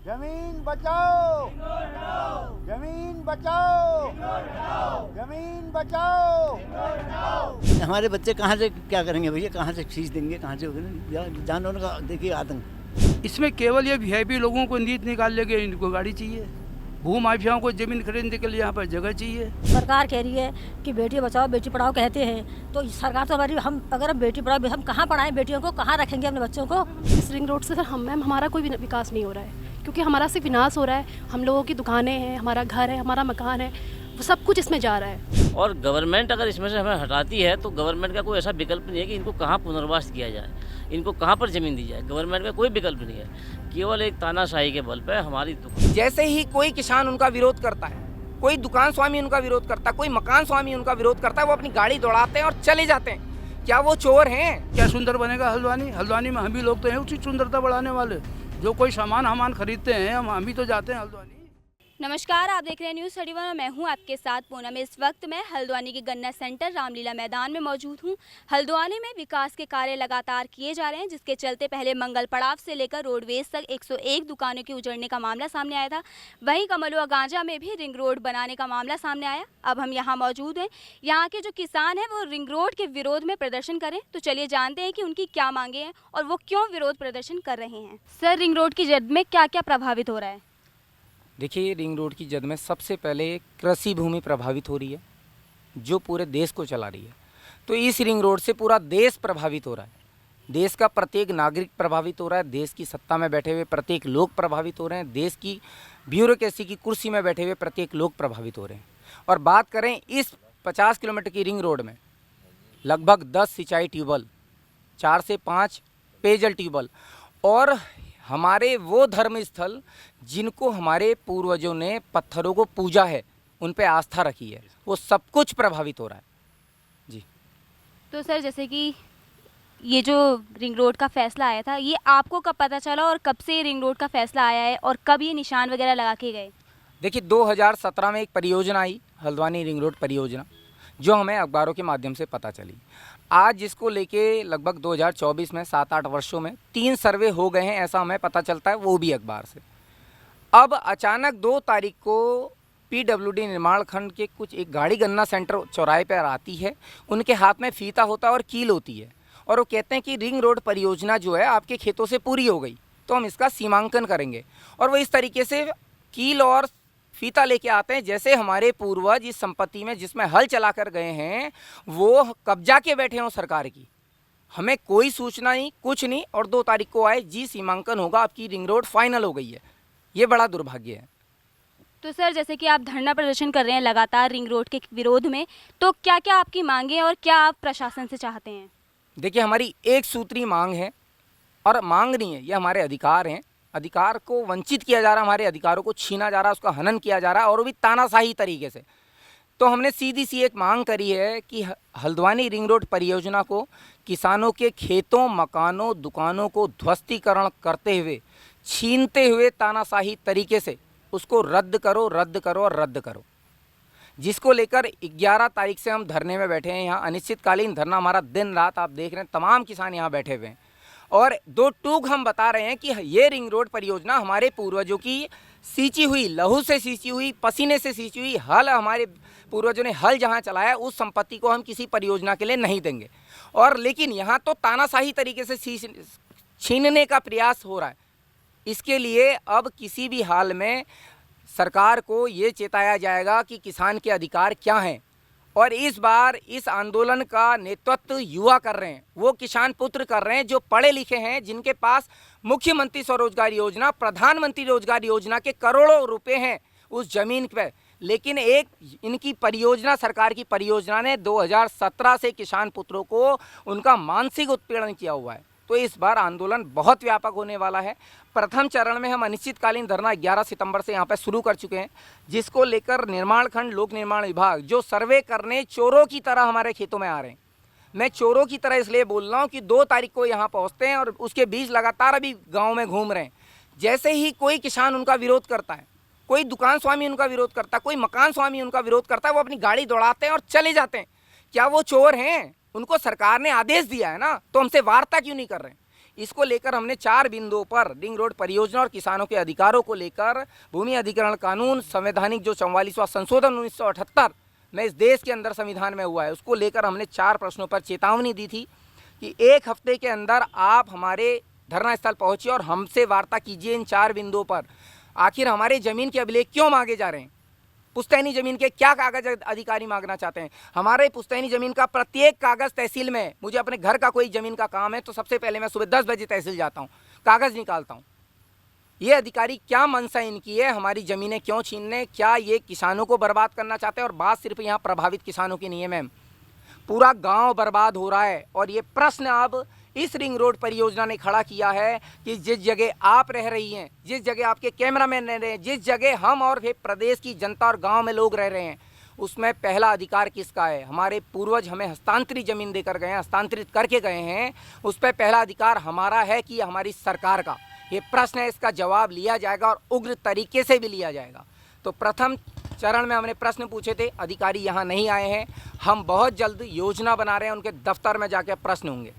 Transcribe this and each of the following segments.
जमीन बचाओ, जमीन बचाओ, जमीन बचाओ। हमारे बच्चे कहाँ से क्या करेंगे भैया, कहाँ से फीस देंगे, कहाँ से जानवरों का देखिए आतंक। इसमें केवल ये वीआईपी लोगों को नींद निकाल लेके इनको गाड़ी चाहिए, भू माफियाओं को जमीन खरीदने के लिए यहाँ पर जगह चाहिए। सरकार कह रही है कि बेटी बचाओ बेटी पढ़ाओ कहते हैं, तो सरकार तो हमारी हम अगर हम बेटी पढ़ाओ हम कहाँ पढ़ाएं बेटियों को, कहाँ रखेंगे अपने बच्चों को। इस रिंग रोड से सर हमारा कोई भी विकास नहीं हो रहा है, क्योंकि हमारा सिर्फ विनाश हो रहा है। हम लोगों की दुकानें हैं, हमारा घर है, हमारा मकान है, वो सब कुछ इसमें जा रहा है। और गवर्नमेंट अगर इसमें से हमें हटाती है तो गवर्नमेंट का कोई ऐसा विकल्प नहीं है कि इनको कहाँ पुनर्वास किया जाए, इनको कहाँ पर ज़मीन दी जाए। गवर्नमेंट का कोई विकल्प नहीं है, केवल एक तानाशाही के बल पर हमारी जैसे ही कोई किसान उनका विरोध करता है, कोई दुकान स्वामी उनका विरोध करता है, कोई मकान स्वामी उनका विरोध करता है, वो अपनी गाड़ी दौड़ाते हैं और चले जाते हैं। क्या वो चोर हैं? क्या सुंदर बनेगा हल्द्वानी? हल्द्वानी में हम भी लोग तो हैं उसी सुंदरता बढ़ाने वाले। जो कोई सामान खरीदते हैं हम भी तो जाते हैं हल्द्वानी। नमस्कार, आप देख रहे हैं न्यूज़ 31 और मैं हूं आपके साथ पूनम। इस वक्त मैं हल्द्वानी के गन्ना सेंटर रामलीला मैदान में मौजूद हूं। हल्द्वानी में विकास के कार्य लगातार किए जा रहे हैं, जिसके चलते पहले मंगल पड़ाव से लेकर रोडवेज तक 101 दुकानों के उजड़ने का मामला सामने आया था। वहीं कमलुआ गांजा में भी रिंग रोड बनाने का मामला सामने आया। अब हम यहाँ मौजूद हैं, यहाँ के जो किसान हैं वो रिंग रोड के विरोध में प्रदर्शन करें, तो चलिए जानते हैं कि उनकी क्या मांगे हैं और वो क्यों विरोध प्रदर्शन कर रहे हैं। सर, रिंग रोड की जद में क्या क्या प्रभावित हो रहा है? देखिए, रिंग रोड की जद में सबसे पहले कृषि भूमि प्रभावित हो रही है, जो पूरे देश को चला रही है। तो इस रिंग रोड से पूरा देश प्रभावित हो रहा है, देश का प्रत्येक नागरिक प्रभावित हो रहा है, देश की सत्ता में बैठे हुए प्रत्येक लोग प्रभावित हो रहे हैं, देश की ब्यूरोक्रेसी की कुर्सी में बैठे हुए प्रत्येक लोग प्रभावित हो रहे हैं। और बात करें इस 50 किलोमीटर की रिंग रोड में लगभग 10 सिंचाई ट्यूबवेल, 4 से 5 पेयजल ट्यूबवेल और हमारे वो धर्म स्थल जिनको हमारे पूर्वजों ने पत्थरों को पूजा है, उन पे आस्था रखी है, वो सब कुछ प्रभावित हो रहा है जी। तो सर, जैसे कि ये जो रिंग रोड का फैसला आया था, ये आपको कब पता चला और कब से रिंग रोड का फैसला आया है और कब ये निशान वगैरह लगा के गए? देखिए, 2017 में एक परियोजना आई, हल्द्वानी रिंग रोड परियोजना, जो हमें अखबारों के माध्यम से पता चली। आज जिसको लेके लगभग 2024 में 7-8 वर्षों में 3 सर्वे हो गए हैं, ऐसा हमें पता चलता है, वो भी अखबार से। अब अचानक 2 तारीख को पीडब्ल्यूडी निर्माण खंड के कुछ एक गाड़ी गन्ना सेंटर चौराहे पर आती है, उनके हाथ में फीता होता है और कील होती है, और वो कहते हैं कि रिंग रोड परियोजना जो है आपके खेतों से पूरी हो गई, तो हम इसका सीमांकन करेंगे। और वो इस तरीके से कील और फीता लेके आते हैं जैसे हमारे पूर्वज इस संपत्ति में जिसमें हल चला कर गए हैं वो कब्जा के बैठे हों सरकार की। हमें कोई सूचना नहीं, कुछ नहीं, और 2 तारीख को आए जी सीमांकन होगा, आपकी रिंग रोड फाइनल हो गई है। ये बड़ा दुर्भाग्य है। तो सर, जैसे कि आप धरना प्रदर्शन कर रहे हैं लगातार रिंग रोड के विरोध में, तो क्या क्या आपकी मांगे और क्या आप प्रशासन से चाहते हैं? देखिए, हमारी एक सूत्री मांग है, और मांग नहीं है, ये हमारे अधिकार हैं। अधिकार को वंचित किया जा रहा है, हमारे अधिकारों को छीना जा रहा है, उसका हनन किया जा रहा है, और वो भी तानाशाही तरीके से। तो हमने सीधी सी एक मांग करी है कि हल्द्वानी रिंग रोड परियोजना को किसानों के खेतों, मकानों, दुकानों को ध्वस्तीकरण करते हुए, छीनते हुए तानाशाही तरीके से उसको रद्द करो, रद्द करो और रद्द करो। जिसको लेकर 11 तारीख से हम धरने में बैठे हैं। यहाँ अनिश्चितकालीन धरना हमारा दिन रात, आप देख रहे हैं तमाम किसान यहाँ बैठे हुए हैं, और 2 टूक हम बता रहे हैं कि ये रिंग रोड परियोजना हमारे पूर्वजों की सींची हुई, लहू से सींची हुई, पसीने से सींची हुई, हल हमारे पूर्वजों ने हल जहाँ चलाया, उस संपत्ति को हम किसी परियोजना के लिए नहीं देंगे। और लेकिन यहाँ तो तानाशाही तरीके से छीनने का प्रयास हो रहा है। इसके लिए अब किसी भी हाल में सरकार को ये चेताया जाएगा कि किसान के अधिकार क्या हैं, और इस बार इस आंदोलन का नेतृत्व युवा कर रहे हैं, वो किसान पुत्र कर रहे हैं जो पढ़े लिखे हैं, जिनके पास मुख्यमंत्री स्वरोजगार योजना, प्रधानमंत्री रोजगार योजना के करोड़ों रुपए हैं उस जमीन पे। लेकिन एक इनकी परियोजना, सरकार की परियोजना ने 2017 से किसान पुत्रों को उनका मानसिक उत्पीड़न किया हुआ है। तो इस बार आंदोलन बहुत व्यापक होने वाला है। प्रथम चरण में हम अनिश्चितकालीन धरना 11 सितंबर से यहाँ पर शुरू कर चुके हैं, जिसको लेकर निर्माण खंड लोक निर्माण विभाग जो सर्वे करने चोरों की तरह हमारे खेतों में आ रहे हैं। मैं चोरों की तरह इसलिए बोल रहा हूँ कि 2 तारीख को यहाँ पहुँचते हैं और उसके बीच लगातार अभी गाँव में घूम रहे हैं। जैसे ही कोई किसान उनका विरोध करता है, कोई दुकान स्वामी उनका विरोध करता है, कोई मकान स्वामी उनका विरोध करता है, वो अपनी गाड़ी दौड़ाते हैं और चले जाते हैं। क्या वो चोर हैं? उनको सरकार ने आदेश दिया है ना, तो हमसे वार्ता क्यों नहीं कर रहे हैं? इसको लेकर हमने 4 बिंदुओं पर रिंग रोड परियोजना और किसानों के अधिकारों को लेकर भूमि अधिग्रहण कानून संवैधानिक जो 44वां संशोधन 1978 में इस देश के अंदर संविधान में हुआ है, उसको लेकर हमने 4 प्रश्नों पर चेतावनी दी थी कि 1 हफ्ते के अंदर आप हमारे धरना स्थल पहुँचिए और हमसे वार्ता कीजिए इन 4 बिंदुओं पर। आखिर हमारे ज़मीन के अभिलेख क्यों मांगे जा रहे हैं, पुश्तैनी ज़मीन के क्या कागज़ अधिकारी मांगना चाहते हैं। हमारे पुश्तैनी ज़मीन का प्रत्येक कागज़ तहसील में, मुझे अपने घर का कोई ज़मीन का काम है तो सबसे पहले मैं सुबह 10 बजे तहसील जाता हूँ, कागज़ निकालता हूँ। ये अधिकारी क्या मंशा इनकी है, हमारी ज़मीनें क्यों छीनने, क्या ये किसानों को बर्बाद करना चाहते हैं। और बात सिर्फ यहाँ प्रभावित किसानों की नहीं है मैम, पूरा गांव बर्बाद हो रहा है। और ये प्रश्न अब इस रिंग रोड परियोजना ने खड़ा किया है कि जिस जगह आप रह रही हैं, जिस जगह आपके कैमरामैन रह रहे हैं, जिस जगह हम और प्रदेश की जनता और गांव में लोग रह रहे हैं, उसमें पहला अधिकार किसका है। हमारे पूर्वज हमें हस्तांतरित ज़मीन देकर गए हैं, हस्तांतरित करके गए हैं, उस पर पहला अधिकार हमारा है कि हमारी सरकार का। ये प्रश्न है, इसका जवाब लिया जाएगा और उग्र तरीके से भी लिया जाएगा। तो प्रथम चरण में हमने प्रश्न पूछे थे, अधिकारी यहाँ नहीं आए हैं, हम बहुत जल्द योजना बना रहे हैं, उनके दफ्तर में जाके प्रश्न होंगे।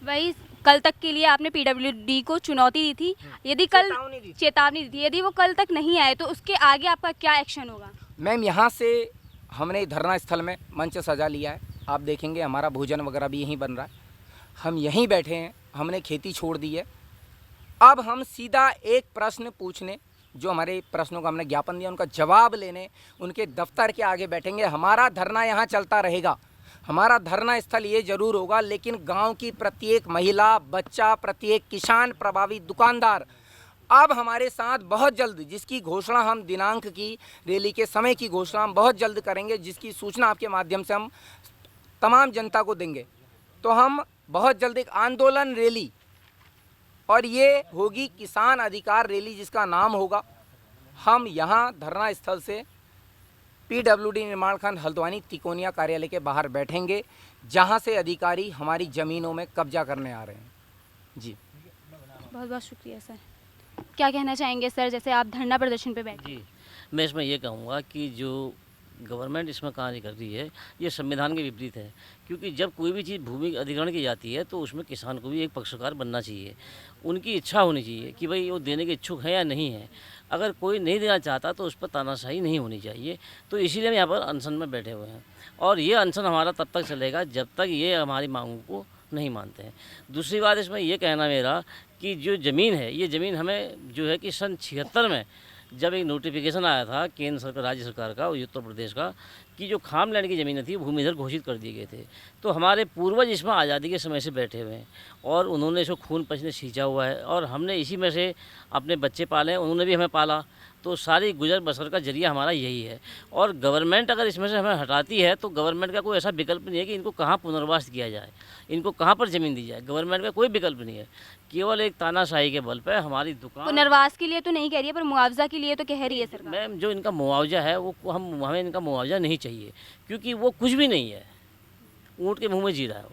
वही कल तक के लिए आपने पीडब्ल्यूडी को चुनौती दी थी, यदि कल चेतावनी दी थी, यदि वो कल तक नहीं आए तो उसके आगे आपका क्या एक्शन होगा। मैम यहाँ से हमने धरना स्थल में मंच सजा लिया है, आप देखेंगे हमारा भोजन वगैरह भी यहीं बन रहा है, हम यहीं बैठे हैं, हमने खेती छोड़ दी है। अब हम सीधा एक प्रश्न पूछने, जो हमारे प्रश्नों का हमने ज्ञापन दिया उनका जवाब लेने उनके दफ्तर के आगे बैठेंगे। हमारा धरना यहाँ चलता रहेगा, हमारा धरना स्थल ये जरूर होगा, लेकिन गांव की प्रत्येक महिला, बच्चा, प्रत्येक किसान, प्रभावित दुकानदार अब हमारे साथ बहुत जल्द, जिसकी घोषणा हम दिनांक की, रैली के समय की घोषणा हम बहुत जल्द करेंगे, जिसकी सूचना आपके माध्यम से हम तमाम जनता को देंगे। तो हम बहुत जल्द एक आंदोलन रैली, और ये होगी किसान अधिकार रैली जिसका नाम होगा। हम यहाँ धरना स्थल से पीडब्ल्यूडी निर्माण खंड हल्द्वानी तिकोनिया कार्यालय के बाहर बैठेंगे, जहाँ से अधिकारी हमारी ज़मीनों में कब्जा करने आ रहे हैं। जी बहुत बहुत शुक्रिया सर। क्या कहना चाहेंगे सर, जैसे आप धरना प्रदर्शन पे बैठे। जी, मैं इसमें ये कहूँगा कि जो गवर्नमेंट इसमें कार्य कर रही है ये संविधान के विपरीत है, क्योंकि जब कोई भी चीज़ भूमि अधिग्रहण की जाती है तो उसमें किसान को भी एक पक्षकार बनना चाहिए, उनकी इच्छा होनी चाहिए कि भाई वो देने के इच्छुक है या नहीं है। अगर कोई नहीं देना चाहता तो उस पर तानाशाही नहीं होनी चाहिए। तो इसीलिए हम यहाँ पर अनशन में बैठे हुए हैं, और ये अनशन हमारा तब तक चलेगा जब तक ये हमारी मांगों को नहीं मानते हैं। दूसरी बात इसमें ये कहना मेरा कि जो ज़मीन है, ये ज़मीन हमें जो है कि सन 76 में जब एक नोटिफिकेशन आया था केंद्र सरकार, राज्य सरकार का, उत्तर प्रदेश का, कि जो खाम लैंड की ज़मीनें थी भूमिधर घोषित कर दिए गए थे। तो हमारे पूर्वज इसमें आज़ादी के समय से बैठे हुए हैं और उन्होंने इसको खून पसीने सींचा हुआ है, और हमने इसी में से अपने बच्चे पाले हैं, उन्होंने भी हमें पाला। तो सारी गुजर बसर का जरिया हमारा यही है। और गवर्नमेंट अगर इसमें से हमें हटाती है तो गवर्नमेंट का कोई ऐसा विकल्प नहीं है कि इनको कहाँ पुनर्वास किया जाए, इनको कहाँ पर ज़मीन दी जाए। गवर्नमेंट का कोई विकल्प नहीं है, केवल एक तानाशाही के बल पर हमारी दुकान। पुनर्वास के लिए तो नहीं कह रही है, पर मुआवजा के लिए तो कह रही है सरकार। मैम, जो इनका मुआवजा है वो हमें इनका मुआवजा नहीं चाहिए, क्योंकि वो कुछ भी नहीं है, ऊँट के मुँह में जी रहा है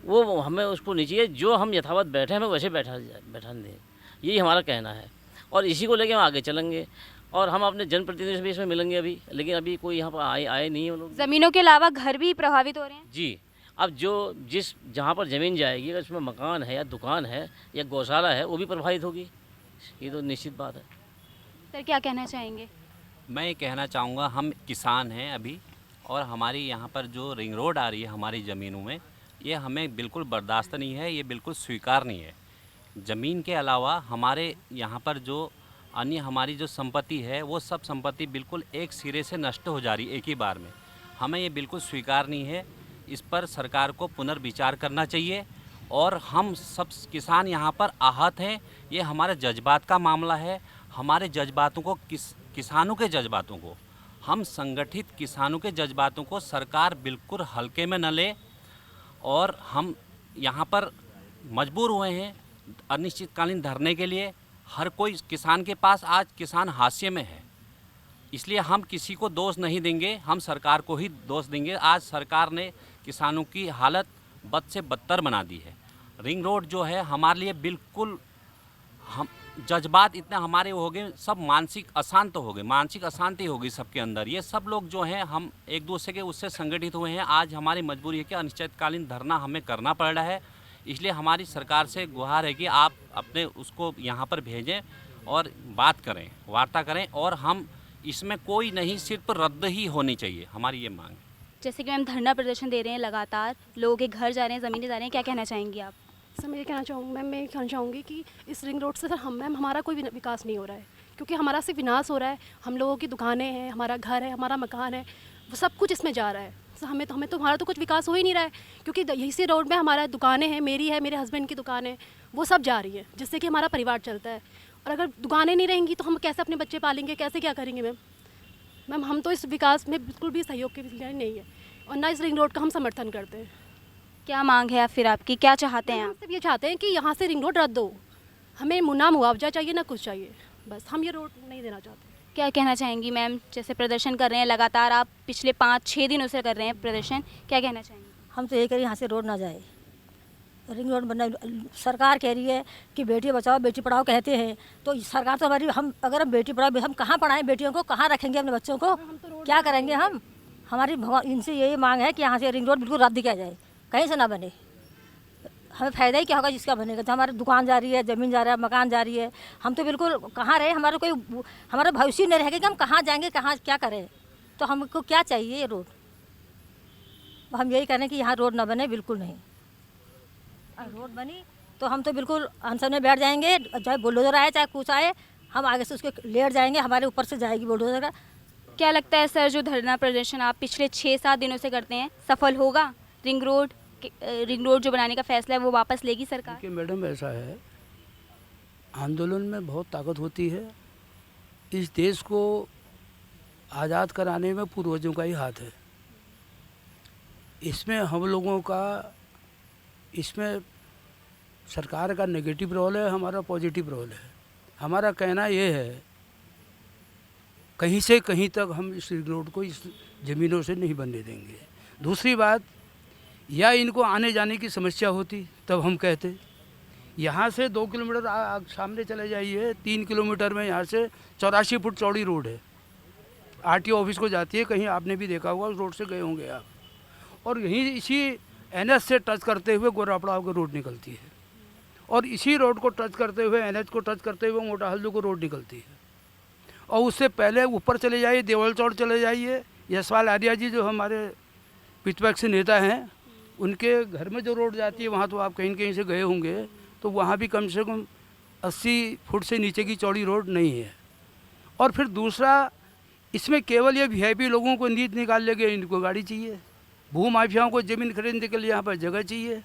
वो हमें उसको नहीं चाहिए। जो हम यथावत बैठे हमें वैसे बैठाने दें, यही हमारा कहना है। और इसी को लेकर हम आगे चलेंगे, और हम अपने जनप्रतिनिधियों से भी इसमें मिलेंगे अभी, लेकिन अभी कोई यहाँ पर आए नहीं है लोग। ज़मीनों के अलावा घर भी प्रभावित हो रहे हैं। जी, अब जहाँ पर ज़मीन जाएगी, अगर उसमें मकान है या दुकान है या गौशाला है, वो भी प्रभावित होगी, ये तो निश्चित बात है। सर क्या कहना चाहेंगे। मैं ये कहना चाहूँगा, हम किसान हैं अभी, और हमारी यहाँ पर जो रिंग रोड आ रही है हमारी ज़मीनों में, ये हमें बिल्कुल बर्दाश्त नहीं है, ये बिल्कुल स्वीकार नहीं है। ज़मीन के अलावा हमारे यहाँ पर जो अन्य हमारी जो संपत्ति है, वो सब संपत्ति बिल्कुल एक सिरे से नष्ट हो जा रही है एक ही बार में। हमें ये बिल्कुल स्वीकार नहीं है, इस पर सरकार को पुनर्विचार करना चाहिए। और हम सब किसान यहाँ पर आहत हैं, ये हमारे जज्बात का मामला है। हमारे जज्बातों को, किसानों के जज्बातों को, हम संगठित किसानों के जज्बातों को सरकार बिल्कुल हल्के में न ले। और हम यहाँ पर मजबूर हुए हैं अनिश्चितकालीन धरने के लिए। हर कोई किसान के पास आज किसान हाशिए में है, इसलिए हम किसी को दोष नहीं देंगे, हम सरकार को ही दोष देंगे। आज सरकार ने किसानों की हालत बद से बदतर बना दी है। रिंग रोड जो है हमारे लिए बिल्कुल, हम जज्बात इतने हमारे हो गए, सब मानसिक अशांत हो गए, मानसिक अशांति हो गई सबके अंदर। ये सब लोग जो हैं, हम एक दूसरे के उससे संगठित हुए हैं। आज हमारी मजबूरी है कि अनिश्चितकालीन धरना हमें करना पड़ रहा है। इसलिए हमारी सरकार से गुहार है कि आप अपने उसको यहाँ पर भेजें और बात करें, वार्ता करें, और हम इसमें कोई नहीं, सिर्फ रद्द ही होनी चाहिए, हमारी ये मांग है। जैसे कि मैम धरना प्रदर्शन दे रहे हैं लगातार, लोगों के घर जा रहे हैं, ज़मीनें जा रहे हैं, क्या कहना चाहेंगी आप? सर मैं ये कहना चाहूँगी मैम, मैं ये कहना चाहूँगी कि इस रिंग रोड से सर हमारा कोई विकास नहीं हो रहा है, क्योंकि हमारा सिर्फ विनाश हो रहा है। हम लोगों की दुकानें हैं, हमारा घर है, हमारा मकान है, वो सब कुछ इसमें जा रहा है। सर हमें तो हमारा तो कुछ विकास हो ही नहीं रहा है, क्योंकि इसी रोड में हमारा दुकानें हैं, मेरी है, मेरे हस्बैंड की दुकान है, वो सब जा रही है, जिससे कि हमारा परिवार चलता है। और अगर दुकानें नहीं रहेंगी तो हम कैसे अपने बच्चे पालेंगे, कैसे क्या करेंगे मैम? हम तो इस विकास में बिल्कुल भी सहयोग के लिए नहीं है, और ना इस रिंग रोड का हम समर्थन करते हैं। क्या मांग है फिर आपकी, क्या चाहते हैं हम आप? सिर्फ ये चाहते हैं कि यहाँ से रिंग रोड रद्द हो, हमें ना मुआवजा चाहिए ना कुछ चाहिए, बस हम ये रोड नहीं देना चाहते। क्या कहना चाहेंगी मैम, जैसे प्रदर्शन कर रहे हैं लगातार, आप पिछले 5-6 दिनों से कर रहे हैं प्रदर्शन, क्या कहना चाहेंगी? हम तो यही कह रहे हैं यहाँ से रोड ना जाए, रिंग रोड बनना। सरकार कह रही है कि बेटी बचाओ बेटी पढ़ाओ कहते हैं, तो सरकार तो हमारी, हम अगर हम बेटी पढ़ाओ, हम कहाँ पढ़ाएं बेटियों को, कहाँ रखेंगे अपने बच्चों को, क्या करेंगे हम? हमारी इनसे यही मांग है कि यहाँ से रिंग रोड बिल्कुल रद्द किया जाए, कहीं से ना बने। हमें फ़ायदा ही क्या होगा जिसका बनेगा? तो हमारी दुकान जा रही है, ज़मीन जा रहा है, मकान जा रही है, हम तो बिल्कुल कहाँ रहे, हमारा भविष्य नहीं रहेगा कि हम कहाँ जाएंगे, कहाँ क्या करें। तो हमको क्या चाहिए ये रोड? हम यही कह रहे हैं कि यहाँ रोड ना बने, बिल्कुल नहीं। रोड बनी तो हम तो बिल्कुल अनशन में बैठ जाएंगे, चाहे बुलडोजर आए चाहे कुछ आए, हम आगे से उसके लेट जाएंगे, हमारे ऊपर से जाएगी बुलडोजर का। क्या लगता है सर, जो धरना प्रदर्शन आप पिछले 6-7 दिनों से करते हैं, सफल होगा? रिंग रोड जो बनाने का फैसला है वो वापस लेगी सरकार? देखिए मैडम, ऐसा है, आंदोलन में बहुत ताकत होती है। इस देश को आज़ाद कराने में पूर्वजों का ही हाथ है। इसमें हम लोगों का, इसमें सरकार का नेगेटिव रोल है, हमारा पॉजिटिव रोल है। हमारा कहना ये है, कहीं से कहीं तक हम इस रोड को इस ज़मीनों से नहीं बनने देंगे। दूसरी बात, या इनको आने जाने की समस्या होती तब हम कहते, यहाँ से 2 किलोमीटर सामने चले जाइए, 3 किलोमीटर में यहाँ से 84 फुट चौड़ी रोड है, आरटीओ ऑफिस को जाती है, कहीं आपने भी देखा होगा, उस रोड से गए होंगे आप। और यहीं इसी एनएच से टच करते हुए गोरापड़ाव की रोड निकलती है, और इसी रोड को टच करते हुए, एनएच को टच करते हुए मोटा हल्दू को रोड निकलती है। और उससे पहले ऊपर चले जाइए, देवल चौड़ चले जाइए, यशपाल आर्या जी जो हमारे विपक्ष नेता हैं, उनके घर में जो रोड जाती है वहाँ तो आप कहीं कहीं से गए होंगे, तो वहाँ भी कम से कम 80 फुट से नीचे की चौड़ी रोड नहीं है। और फिर दूसरा, इसमें केवल ये वीआईपी लोगों को नींद निकाल लेंगे, इनको गाड़ी चाहिए, भू माफियाओं को ज़मीन खरीदने के लिए यहाँ पर जगह चाहिए।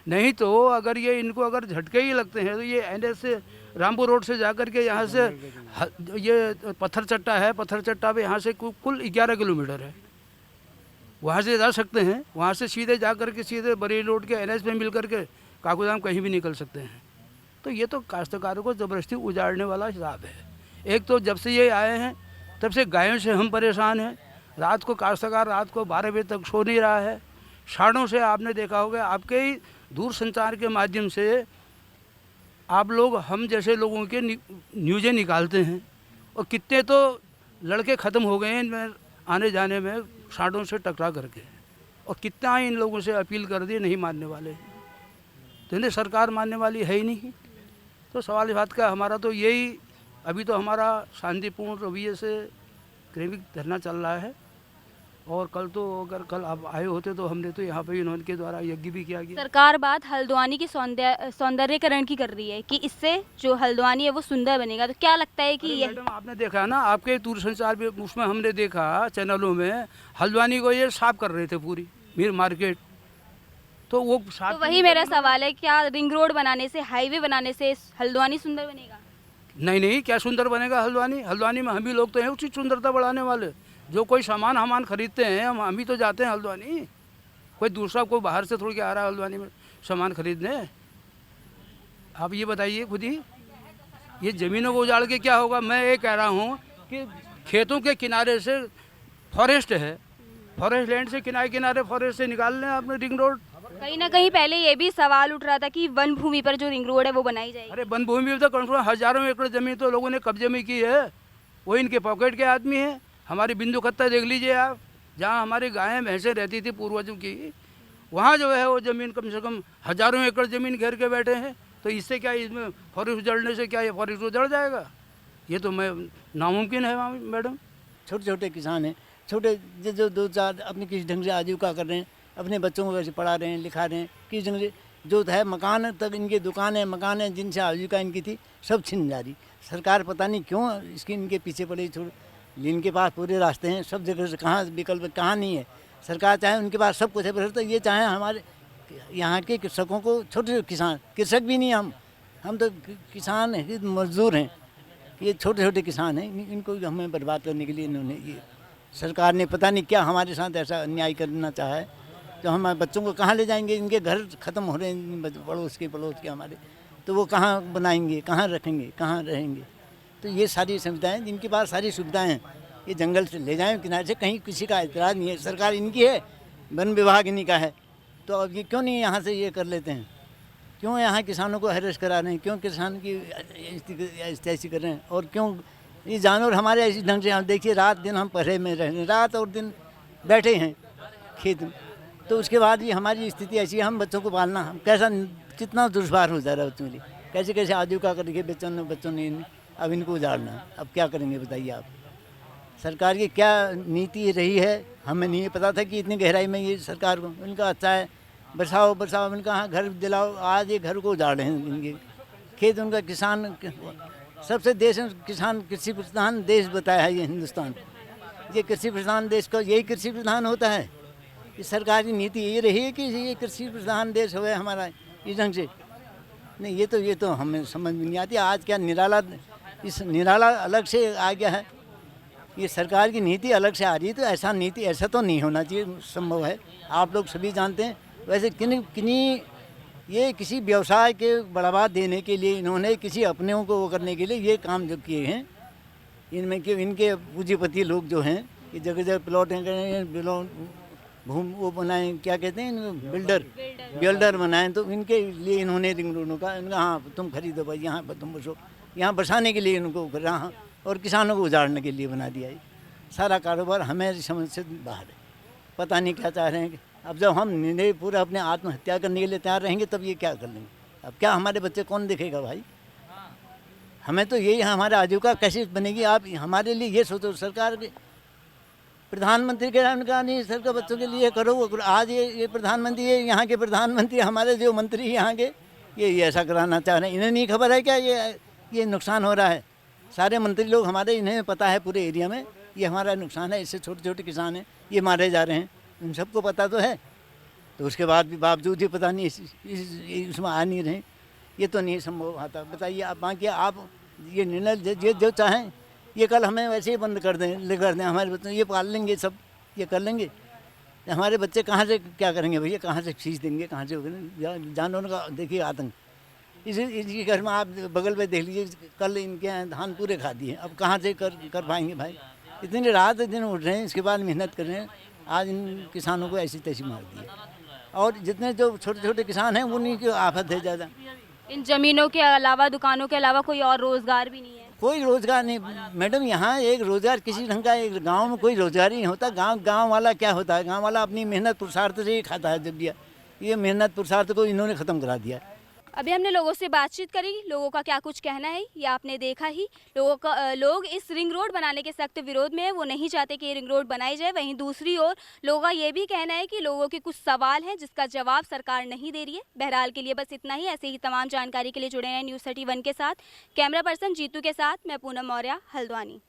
नहीं तो अगर ये इनको अगर झटके ही लगते हैं तो ये एनएच से, रामपुर रोड से जाकर के यहाँ से ये पत्थर चट्टा है, पत्थर चट्टा पे यहाँ से कुल 11 किलोमीटर है, वहाँ से जा सकते हैं, वहाँ से सीधे जा कर के सीधे बरेली रोड के एनएच में मिल कर के काकोदाम कहीं भी निकल सकते हैं। तो ये तो काश्तकारों को ज़बरदस्ती उजाड़ने वाला हिसाब है। एक तो जब से ये आए हैं तब से गायों से हम परेशान हैं, रात को काश्तकार रात को 12 बजे तक सो नहीं रहा है। शाड़ों से आपने देखा होगा, आपके ही दूर संचार के माध्यम से आप लोग हम जैसे लोगों के न्यूज़ें निकालते हैं, और कितने तो लड़के ख़त्म हो गए हैं इनमें आने जाने में शाड़ों से टकरा करके, और कितना इन लोगों से अपील कर दी, नहीं मानने वाले। तो इन्हें सरकार मानने वाली है ही नहीं। तो सवाल इस बात का, हमारा तो यही, अभी तो हमारा शांतिपूर्ण रवैये से क्रमिक धरना चल रहा है, और कल तो अगर कल आप आए होते तो हमने तो यहाँ पे इन्होंने द्वारा यज्ञ भी किया गया। सरकार बात हल्द्वानी की सौंदर्यकरण की कर रही है कि इससे जो हल्द्वानी है वो सुंदर बनेगा, तो क्या लगता है कि ये? मैडम आपने देखा ना, आपके दूरसंचार में उसमें हमने देखा चैनलों में, हल्द्वानी को ये साफ कर रहे थे पूरी मीर मार्केट, तो वो साफ। तो वही मेरा सवाल है, क्या रिंग रोड बनाने से, हाईवे बनाने से हल्द्वानी सुंदर बनेगा? नहीं, क्या सुंदर बनेगा हल्द्वानी? हल्द्वानी में हम भी लोग तो हैं उसकी सुंदरता बढ़ाने वाले। जो कोई सामान खरीदते हैं, हम भी तो जाते हैं हल्द्वानी, कोई दूसरा कोई बाहर से थोड़ी आ रहा है हल्द्वानी में सामान खरीदने। आप ये बताइए खुद ही, ये ज़मीनों को उजाड़ के क्या होगा? मैं ये कह रहा हूँ कि खेतों के किनारे से फॉरेस्ट है, फॉरेस्ट लैंड से किनारे फॉरेस्ट से निकाल लें आपने रिंग रोड। कहीं ना कहीं पहले ये भी सवाल उठ रहा था कि वन भूमि पर जो रिंग रोड है वो बनाई जाएगी। अरे वन भूमि में तो कम से कम हज़ारों एकड़ ज़मीन तो लोगों ने कब्जे में की है, वो इनके पॉकेट के आदमी हैं। हमारी बिंदु खत्ता देख लीजिए आप, जहाँ हमारी गायें भैंसें रहती थी पूर्वजों की, वहाँ जो है वो ज़मीन कम से कम हज़ारों एकड़ ज़मीन घेर के बैठे हैं। तो इससे क्या, इसमें फॉरेस्ट उजड़ने से क्या ये फॉरेस्ट उजड़ जाएगा? ये तो मैं नामुमकिन है मैडम। छोटे छोटे किसान हैं, छोटे जो 2-4 अपने किसी ढंग से आजीविका कर रहे हैं, अपने बच्चों को वैसे पढ़ा रहे हैं, लिखा रहे हैं, किसी ढंग से जो है मकान तक इनके दुकानें मकान हैं जिनसे आजीविका इनकी थी, सब छिन जा रही। सरकार पता नहीं क्यों इसकी इनके पीछे पड़ी। इनके पास पूरे रास्ते हैं, सब जगह से कहाँ विकल्प कहाँ नहीं है। सरकार चाहे उनके पास सब कुछ है, तो ये चाहे हमारे यहाँ के कृषकों को, छोटे किसान, कृषक भी नहीं हम तो किसान हैं, मजदूर हैं, ये छोटे छोटे किसान हैं, इनको हमें बर्बाद करने के लिए इन्होंने ये सरकार ने पता नहीं क्या हमारे साथ ऐसा अन्याय करना चाहा है। तो हमारे बच्चों को कहाँ ले जाएंगे? इनके घर ख़त्म हो रहे हैं पड़ोस के हमारे, तो वो कहाँ बनाएंगे, कहाँ रखेंगे, कहाँ रहेंगे? तो ये सारी सुविधाएं, जिनके पास सारी सुविधाएं हैं, ये जंगल से ले जाएं किनारे से, कहीं किसी का एतराज़ नहीं है। सरकार इनकी है, वन विभाग इन्हीं का है, तो अब ये क्यों नहीं यहाँ से ये कर लेते हैं? क्यों यहाँ किसानों को हैरेस करा रहे हैं? क्यों किसान की ऐसी कर रहे हैं? और क्यों ये जानवर हमारे ऐसी ढंग से, हम देखिए रात दिन हम पहरे में रह रहे हैं, रात और दिन बैठे हैं खेत में, तो उसके बाद भी हमारी स्थिति ऐसी है। हम बच्चों को पालना हम कैसा, कितना दुश्वार हो जा रहा है बच्चों के लिए, कैसे कैसे आजीविका करके बच्चों ने अब इनको उजाड़ना। अब क्या करेंगे बताइए आप? सरकार की क्या नीति रही है हमें नहीं पता था कि इतनी गहराई में ये सरकार को, उनका अच्छा है बरसाओ उनका हाँ घर दिलाओ, आज ये घर को उजाड़ रहे हैं इनके खेत। उनका किसान सबसे देश किसान कृषि प्रधान देश बताया है ये हिंदुस्तान, ये कृषि प्रधान देश का यही कृषि प्रधान होता है। इस सरकार की नीति यही रही है कि ये कृषि प्रधान देश हो हमारा इस ढंग से। नहीं, ये तो हमें समझ में नहीं आती। आज क्या निराला अलग से आ गया है, ये सरकार की नीति अलग से आ रही है। तो ऐसा तो नहीं होना चाहिए, संभव है, आप लोग सभी जानते हैं। वैसे ये किसी व्यवसाय के बढ़ावा देने के लिए इन्होंने किसी अपनों को वो करने के लिए ये काम जो किए हैं, इनमें कि इनके पूंजीपति लोग जो हैं ये जगह जगह प्लॉट वो बनाए, क्या कहते हैं, बिल्डर बनाए। तो इनके लिए इन्होंने रिंग रोडों का इनका हाँ तुम खरीदो भाई, यहाँ पर तुम बसो, यहाँ बसाने के लिए इनको यहाँ, और किसानों को उजाड़ने के लिए बना दिया है। सारा कारोबार हमें समझ से बाहर है, पता नहीं क्या चाह रहे हैं। अब जब हम पूरा अपने आत्महत्या करने के लिए तैयार रहेंगे तब ये क्या कर लेंगे? अब क्या हमारे बच्चे कौन देखेगा भाई? हमें तो यही हमारा आजीविका कैसे बनेगी? आप हमारे लिए ये सोचो। सरकार के प्रधानमंत्री के कहा नहीं सरकार बच्चों के लिए करो। आज ये प्रधानमंत्री, ये यहाँ के प्रधानमंत्री, हमारे जो मंत्री यहाँ के ये ऐसा कराना चाह रहे हैं। इन्हें नहीं खबर है क्या ये नुकसान हो रहा है? सारे मंत्री लोग हमारे, इन्हें पता है पूरे एरिया में ये हमारा नुकसान है, इससे छोटे छोटे किसान हैं ये मारे जा रहे हैं, इन सबको पता तो है। तो उसके बाद भी बावजूद ही पता नहीं इसमें आ नहीं रहे। ये तो नहीं संभव आता। बताइए आप, बाकी आप ये निर्णय जो चाहें ये कल हमें वैसे ही बंद कर दें हमारे बच्चों ये पाल लेंगे, सब ये कर लेंगे। हमारे बच्चे कहाँ से क्या करेंगे भैया? कहाँ से फीस देंगे? कहाँ से जानवरों का देखिए आतंक। इसी घर में आप बगल में देख लीजिए, कल इनके यहाँ धान पूरे खा दिए, अब कहाँ से कर पाएंगे भाई? इतनी रात दिन उठ रहे हैं, इसके बाद मेहनत कर रहे हैं, आज इन किसानों को ऐसी तैसी मार दी है। और जितने जो छोटे छोटे किसान हैं उन्हीं की आफत है ज़्यादा। इन ज़मीनों के अलावा, दुकानों के अलावा कोई और रोज़गार भी नहीं है? कोई रोज़गार नहीं मैडम, यहाँ एक रोज़गार किसी ढंग का, एक गांव में कोई रोज़गार ही नहीं होता। गांव वाला क्या होता है? गांव वाला अपनी मेहनत पुरुषार्थ से ही खाता है। जब दिया ये मेहनत पुरुषार्थ को इन्होंने ख़त्म करा दिया। अभी हमने लोगों से बातचीत करी, लोगों का क्या कुछ कहना है ये आपने देखा ही। लोग इस रिंग रोड बनाने के सख्त विरोध में है, वो नहीं चाहते कि ये रिंग रोड बनाई जाए। वहीं दूसरी ओर लोगों का ये भी कहना है कि लोगों के कुछ सवाल हैं जिसका जवाब सरकार नहीं दे रही है। बहरहाल के लिए बस इतना ही। ऐसे ही तमाम जानकारी के लिए जुड़े हैं न्यूज़ 31 के साथ। कैमरा पर्सन जीतू के साथ मैं पूनम मौर्य, हल्द्वानी।